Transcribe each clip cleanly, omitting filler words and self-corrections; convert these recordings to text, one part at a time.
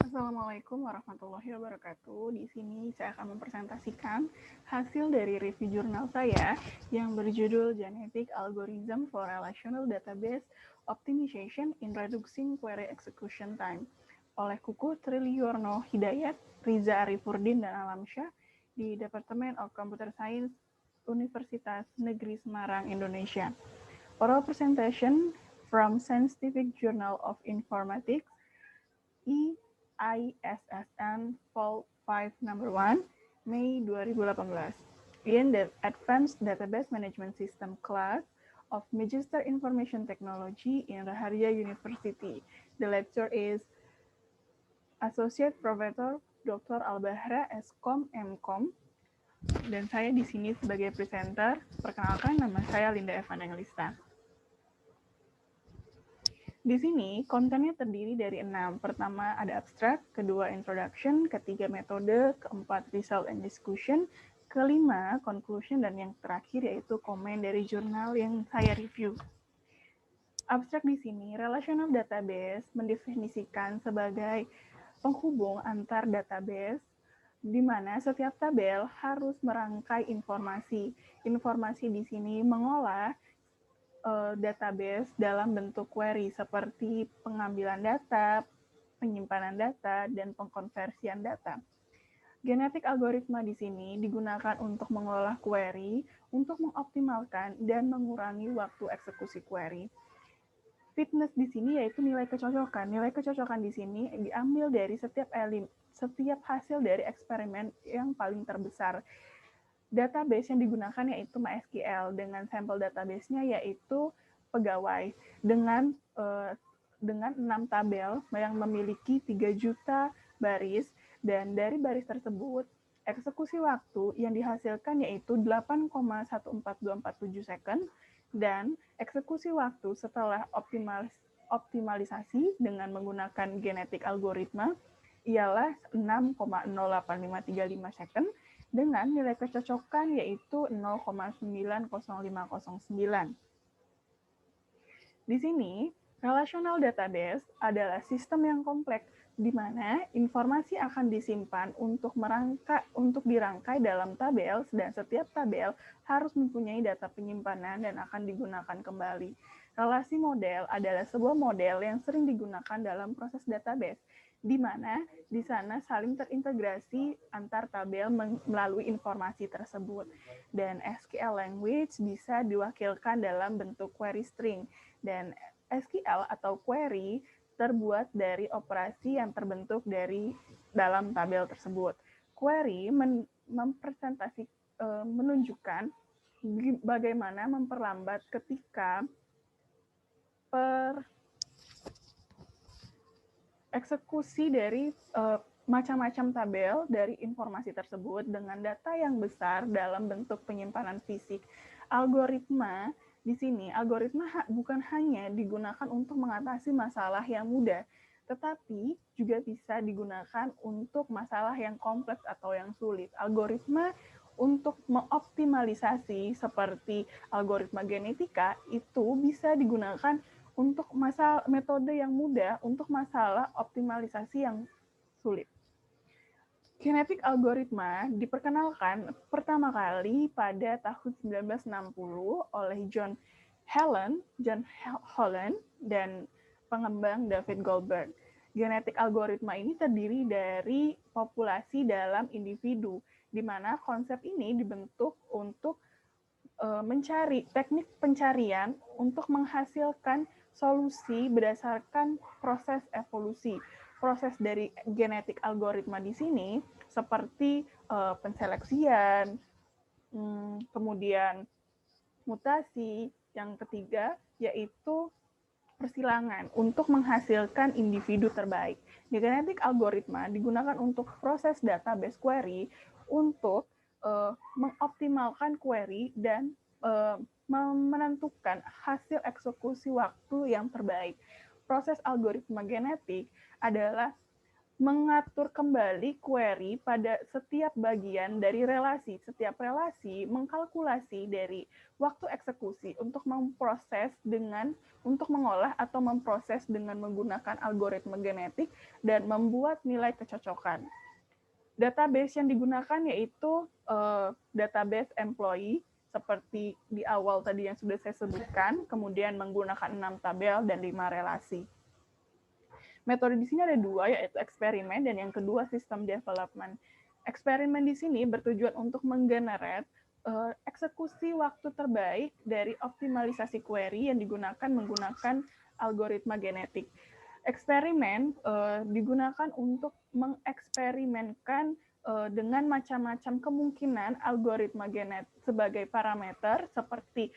Assalamualaikum warahmatullahi wabarakatuh. Di sini saya akan mempresentasikan hasil dari review jurnal saya yang berjudul Genetic Algorithm for Relational Database Optimization in Reducing Query Execution Time oleh Kuku Triliyorno Hidayat, Riza Arifurdin, dan Alamsyah di Departemen of Computer Science Universitas Negeri Semarang, Indonesia. Oral presentation from Scientific Journal of Informatics, ISSN Vol 5 Number 1, Mei 2018. In the Advanced Database Management System class of Magister Information Technology in Raharja University. The lecture is Associate Professor Dr. Albahra Eskom Mkom, dan saya di sini sebagai presenter. Perkenalkan, nama saya Linda Evan Englista. Di sini kontennya terdiri dari 6. Pertama ada abstrak, kedua introduction, ketiga metode, keempat result and discussion, kelima conclusion, dan yang terakhir yaitu komen dari jurnal yang saya review. Abstrak di sini, relational database mendefinisikan sebagai penghubung antar database di mana setiap tabel harus merangkai informasi. Informasi di sini mengolah database dalam bentuk query seperti pengambilan data, penyimpanan data, dan pengkonversian data. Genetik algoritma di sini digunakan untuk mengolah query, untuk mengoptimalkan dan mengurangi waktu eksekusi query. Fitness di sini yaitu nilai kecocokan. Nilai kecocokan di sini diambil dari setiap hasil dari eksperimen yang paling terbesar. Database yang digunakan yaitu MySQL dengan sampel database-nya yaitu pegawai dengan 6 tabel yang memiliki 3 juta baris, dan dari baris tersebut eksekusi waktu yang dihasilkan yaitu 8,14247 second, dan eksekusi waktu setelah optimalisasi dengan menggunakan genetik algoritma ialah 6,08535 second dengan nilai kecocokan yaitu 0,90509. Di sini, relational database adalah sistem yang kompleks di mana informasi akan disimpan untuk dirangkai dalam tabel, dan setiap tabel harus mempunyai data penyimpanan dan akan digunakan kembali. Relasi model adalah sebuah model yang sering digunakan dalam proses database, di mana di sana saling terintegrasi antar tabel melalui informasi tersebut. Dan SQL language bisa diwakilkan dalam bentuk query string, dan SQL atau query terbuat dari operasi yang terbentuk dari dalam tabel tersebut. Query menunjukkan bagaimana memperlambat ketika eksekusi dari macam-macam tabel dari informasi tersebut dengan data yang besar dalam bentuk penyimpanan fisik. Algoritma di sini, bukan hanya digunakan untuk mengatasi masalah yang mudah, tetapi juga bisa digunakan untuk masalah yang kompleks atau yang sulit. Algoritma untuk mengoptimalisasi seperti algoritma genetika itu bisa digunakan untuk metode yang mudah untuk masalah optimalisasi yang sulit. Genetik algoritma diperkenalkan pertama kali pada tahun 1960 oleh John Holland dan pengembang David Goldberg. Genetik algoritma ini terdiri dari populasi dalam individu, di mana konsep ini dibentuk untuk mencari teknik pencarian untuk menghasilkan solusi berdasarkan proses evolusi. Proses dari genetik algoritma di sini seperti penseleksian, kemudian mutasi, yang ketiga yaitu persilangan untuk menghasilkan individu terbaik. Di genetik algoritma digunakan untuk proses database query untuk mengoptimalkan query dan menentukan hasil eksekusi waktu yang terbaik. Proses algoritma genetik adalah mengatur kembali query pada setiap bagian dari relasi. Setiap relasi mengkalkulasi dari waktu eksekusi untuk mengolah atau memproses dengan menggunakan algoritma genetik dan membuat nilai kecocokan. Database yang digunakan yaitu database employee seperti di awal tadi yang sudah saya sebutkan, kemudian menggunakan 6 tabel dan 5 relasi. Metode di sini ada dua, yaitu eksperimen dan yang kedua sistem development. Eksperimen di sini bertujuan untuk menggenerate eksekusi waktu terbaik dari optimalisasi query yang digunakan menggunakan algoritma genetik. Eksperimen digunakan untuk mengeksperimenkan dengan macam-macam kemungkinan algoritma genetik sebagai parameter seperti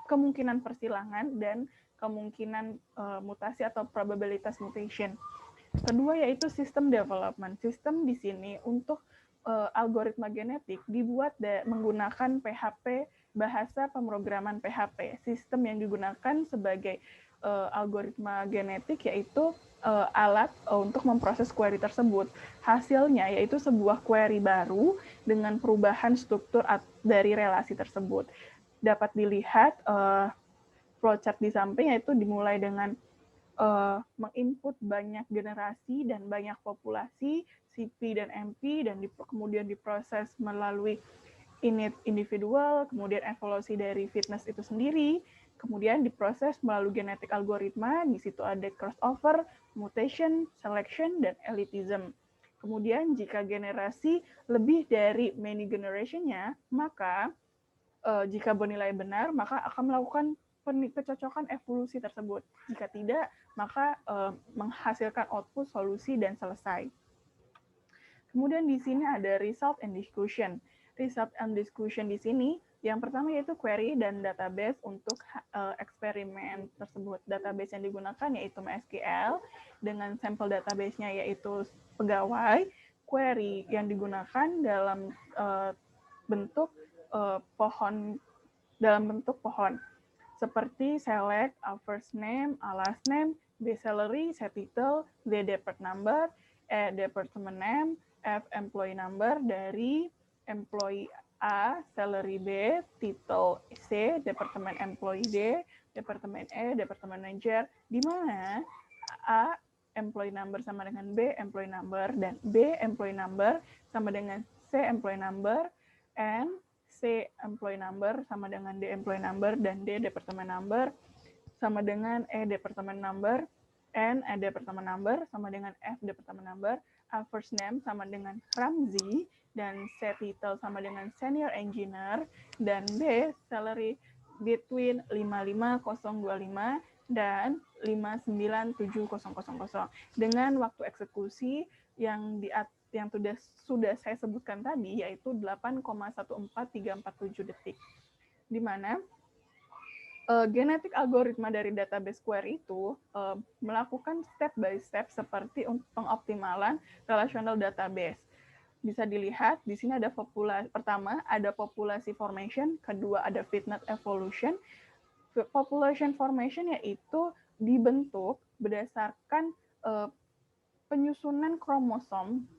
kemungkinan persilangan dan kemungkinan mutasi atau probabilitas mutation. Kedua yaitu sistem development. Sistem di sini untuk algoritma genetik dibuat menggunakan PHP, bahasa pemrograman PHP. Sistem yang digunakan sebagai algoritma genetik yaitu alat untuk memproses query tersebut. Hasilnya yaitu sebuah query baru dengan perubahan struktur dari relasi tersebut. Dapat dilihat flowchart di samping, yaitu dimulai dengan menginput banyak generasi dan banyak populasi, CP dan MP, dan kemudian diproses melalui init individual, kemudian evolusi dari fitness itu sendiri, kemudian diproses melalui genetik algoritma, di situ ada crossover, mutation, selection, dan elitism. Kemudian jika generasi lebih dari many generation-nya, maka jika bernilai benar, maka akan melakukan kecocokan evolusi tersebut. Jika tidak, maka menghasilkan output solusi dan selesai. Kemudian di sini ada result and discussion. Result and discussion di sini yang pertama yaitu query dan database untuk eksperimen tersebut. Database yang digunakan yaitu MySQL dengan sampel database-nya yaitu pegawai. Query yang digunakan dalam bentuk pohon seperti select, a first name, a last name, B salary, C title, D depart number, E department name, F employee number dari employee A, salary B, title C, departemen employee D, departemen E, departemen manager, di mana A employee number sama dengan B employee number dan B employee number sama dengan C employee number, and C employee number sama dengan D employee number, dan D department number sama dengan E department number, N E department number sama dengan F department number, A first name sama dengan Ramzi, dan C title sama dengan senior engineer, dan B salary between 55025 dan 597.000 dengan waktu eksekusi yang sudah saya sebutkan tadi, yaitu 8,14347 detik. Di mana genetik algoritma dari database query itu melakukan step by step seperti pengoptimalan relational database. Bisa dilihat di sini ada pertama ada populasi formation, kedua ada fitness evolution. Population formation yaitu dibentuk berdasarkan penyusunan kromosom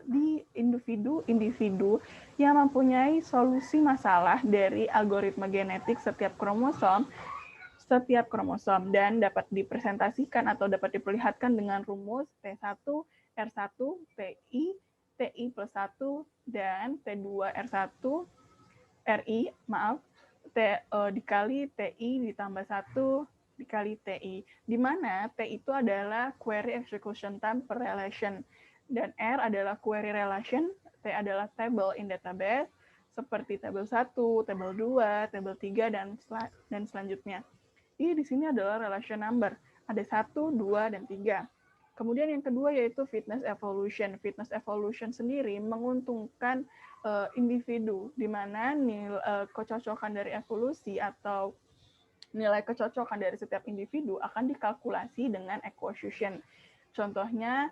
di individu-individu yang mempunyai solusi masalah dari algoritma genetik setiap kromosom dan dapat dipresentasikan atau dapat diperlihatkan dengan rumus T1 R1 TI plus 1 dan T2 R1 RI dikali TI ditambah 1 dikali TI, di mana T itu adalah query execution time per relation, dan R adalah query relation, T adalah table in database, seperti tabel 1, tabel 2, tabel 3, dan selanjutnya. Ini di sini adalah relation number, ada 1, 2, dan 3. Kemudian yang kedua yaitu fitness evolution. Fitness evolution sendiri menguntungkan individu, di mana kecocokan dari evolusi atau nilai kecocokan dari setiap individu akan dikalkulasi dengan equation. Contohnya,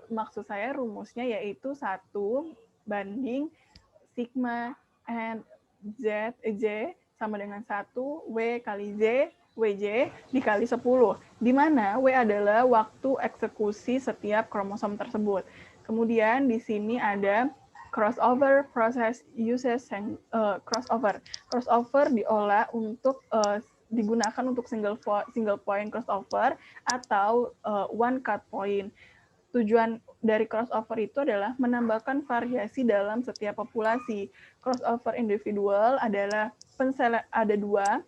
maksud saya rumusnya yaitu 1 banding sigma N Z sama dengan 1 W kali Z WJ dikali 10, di mana W adalah waktu eksekusi setiap kromosom tersebut. Kemudian di sini ada crossover process uses crossover. Crossover diolah untuk digunakan untuk single point crossover atau one cut point. Tujuan dari crossover itu adalah menambahkan variasi dalam setiap populasi. Crossover individual adalah ada dua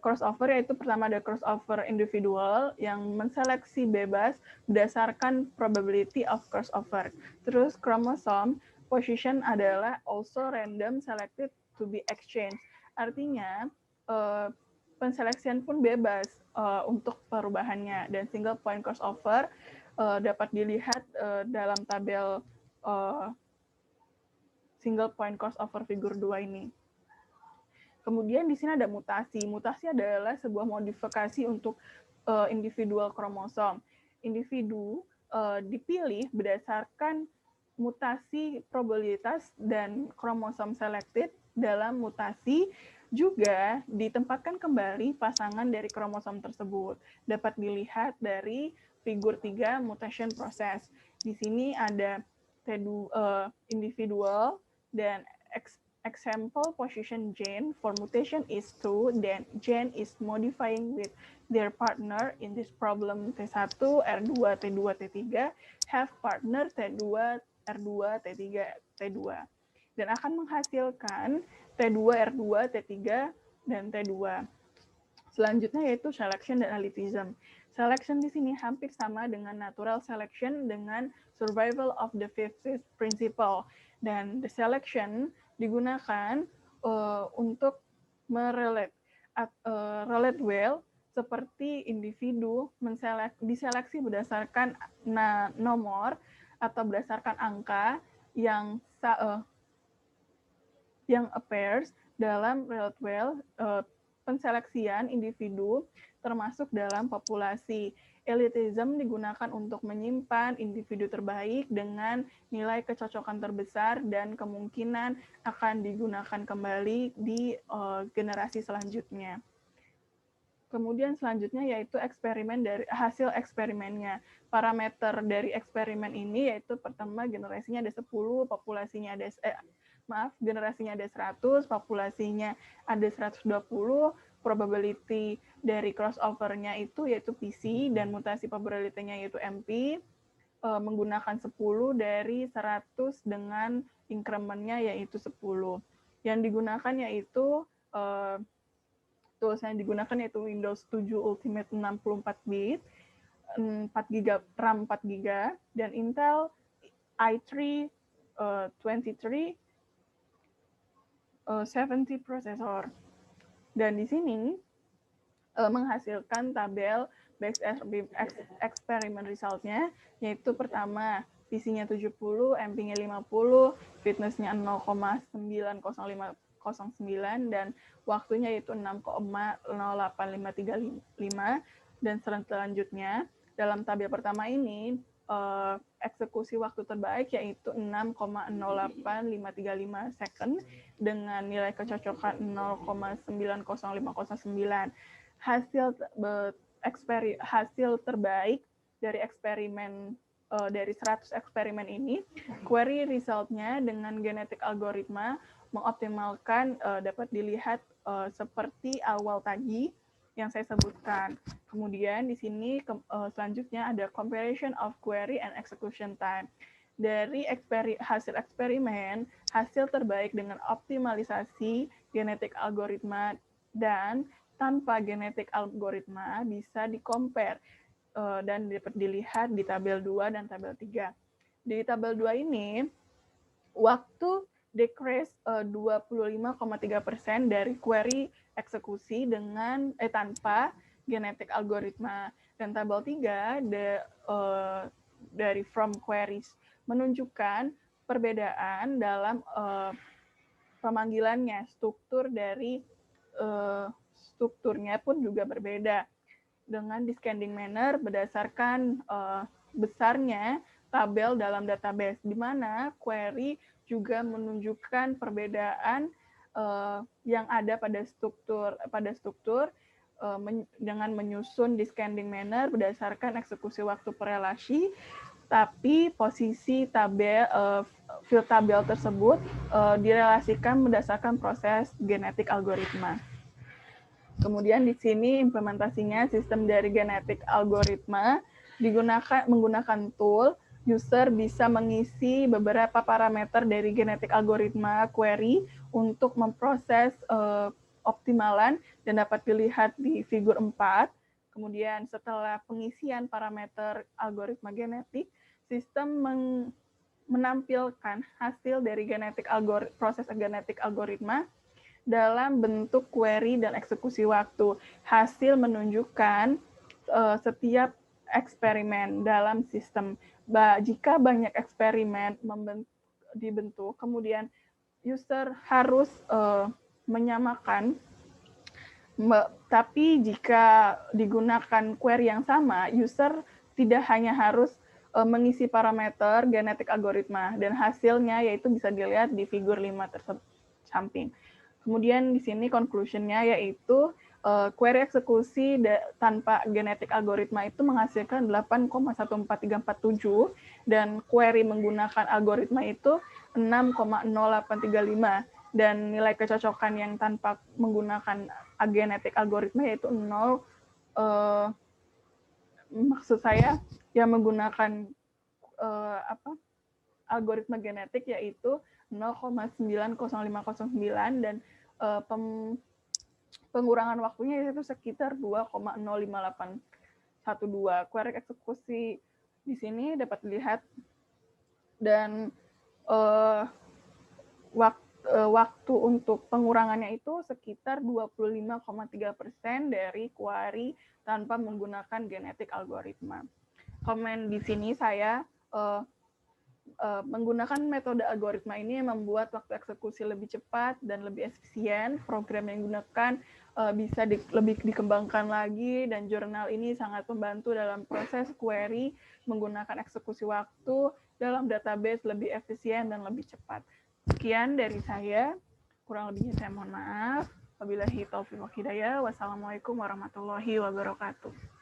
crossover, yaitu pertama ada crossover individual yang menseleksi bebas berdasarkan probability of crossover. Terus chromosome position adalah also random selected to be exchanged. Artinya penseleksian pun bebas untuk perubahannya, dan single point crossover dapat dilihat dalam tabel single point crossover figur 2 ini. Kemudian di sini ada mutasi. Mutasi adalah sebuah modifikasi untuk individual kromosom. Individu dipilih berdasarkan mutasi probabilitas dan kromosom selected dalam mutasi, juga ditempatkan kembali pasangan dari kromosom tersebut. Dapat dilihat dari figur 3 mutation process. Di sini ada individual dan example position gene for mutation is 2, then gene is modifying with their partner in this problem T1, R2, T2, T3, have partner T2, R2, T3, T2. Dan akan menghasilkan T2, R2, T3, dan T2. Selanjutnya yaitu selection dan elitism. Selection di sini hampir sama dengan natural selection dengan survival of the fittest principle. Dan the selection digunakan untuk relate well seperti individu diseleksi berdasarkan nomor atau berdasarkan angka yang appears dalam relate well penseleksian individu termasuk dalam populasi. Elitism digunakan untuk menyimpan individu terbaik dengan nilai kecocokan terbesar dan kemungkinan akan digunakan kembali di generasi selanjutnya. Kemudian selanjutnya yaitu eksperimen dari hasil eksperimennya. Parameter dari eksperimen ini yaitu pertama generasinya ada 10, populasinya ada generasinya ada 100, populasinya ada 120, probability dari crossover-nya itu yaitu PC, dan mutasi probability-nya yaitu MP, menggunakan 10 dari 100 dengan increment-nya yaitu 10. Yang digunakan yaitu tools yang digunakan yaitu Windows 7 Ultimate 64-bit, 4 GB RAM 4 GB, dan Intel i3 2370 processor. Dan di sini menghasilkan tabel base experiment result-nya, yaitu pertama PC-nya 70, MP-nya 50, fitness-nya 0,90509, dan waktunya yaitu 6,08535, dan selanjutnya dalam tabel pertama ini eksekusi waktu terbaik yaitu 6,08535 second dengan nilai kecocokan 0,90509. Hasil terbaik dari eksperimen dari 100 eksperimen ini, query result-nya dengan genetik algoritma mengoptimalkan dapat dilihat seperti awal tadi yang saya sebutkan. Kemudian di sini selanjutnya ada comparison of query and execution time. Dari hasil eksperimen, hasil terbaik dengan optimalisasi genetik algoritma dan tanpa genetik algoritma bisa di-compare dan dapat dilihat di tabel 2 dan tabel 3. Di tabel 2 ini, waktu decrease 25,3% dari query eksekusi dengan tanpa genetik algoritma, dan tabel 3 dari from queries menunjukkan perbedaan dalam pemanggilannya. Strukturnya pun juga berbeda dengan descending manner berdasarkan besarnya tabel dalam database, di mana query juga menunjukkan perbedaan yang ada pada struktur dengan menyusun descending manner berdasarkan eksekusi waktu per relasi, tapi posisi tabel field tabel tersebut direlasikan berdasarkan proses genetik algoritma. Kemudian di sini implementasinya sistem dari genetik algoritma menggunakan tool. User bisa mengisi beberapa parameter dari genetik algoritma query untuk memproses optimalan dan dapat dilihat di figur 4. Kemudian setelah pengisian parameter algoritma genetik, sistem menampilkan hasil dari proses genetik algoritma dalam bentuk query dan eksekusi waktu. Hasil menunjukkan setiap eksperimen dalam sistem. Jika banyak eksperimen dibentuk, kemudian user harus menyamakan, tapi jika digunakan query yang sama, user tidak hanya harus mengisi parameter genetik algoritma, dan hasilnya yaitu bisa dilihat di figur 5 samping. Kemudian di sini conclusion-nya yaitu query eksekusi tanpa genetik algoritma itu menghasilkan 8,14347 dan query menggunakan algoritma itu 6,0835 dan nilai kecocokan yang tanpa menggunakan genetik algoritma yaitu 0. Maksud saya yang menggunakan algoritma genetik yaitu 0,90509 dan pengurangan waktunya itu sekitar 2,05812. Query eksekusi di sini dapat dilihat dan waktu untuk pengurangannya itu sekitar 25,3% dari query tanpa menggunakan genetik algoritma. Komen di sini saya menggunakan metode algoritma ini membuat waktu eksekusi lebih cepat dan lebih efisien. Program yang digunakan bisa lebih dikembangkan lagi, dan jurnal ini sangat membantu dalam proses query menggunakan eksekusi waktu dalam database lebih efisien dan lebih cepat. Sekian dari saya. Kurang lebihnya saya mohon maaf. Wabillahi taufiq wal hidayah. Wassalamualaikum warahmatullahi wabarakatuh.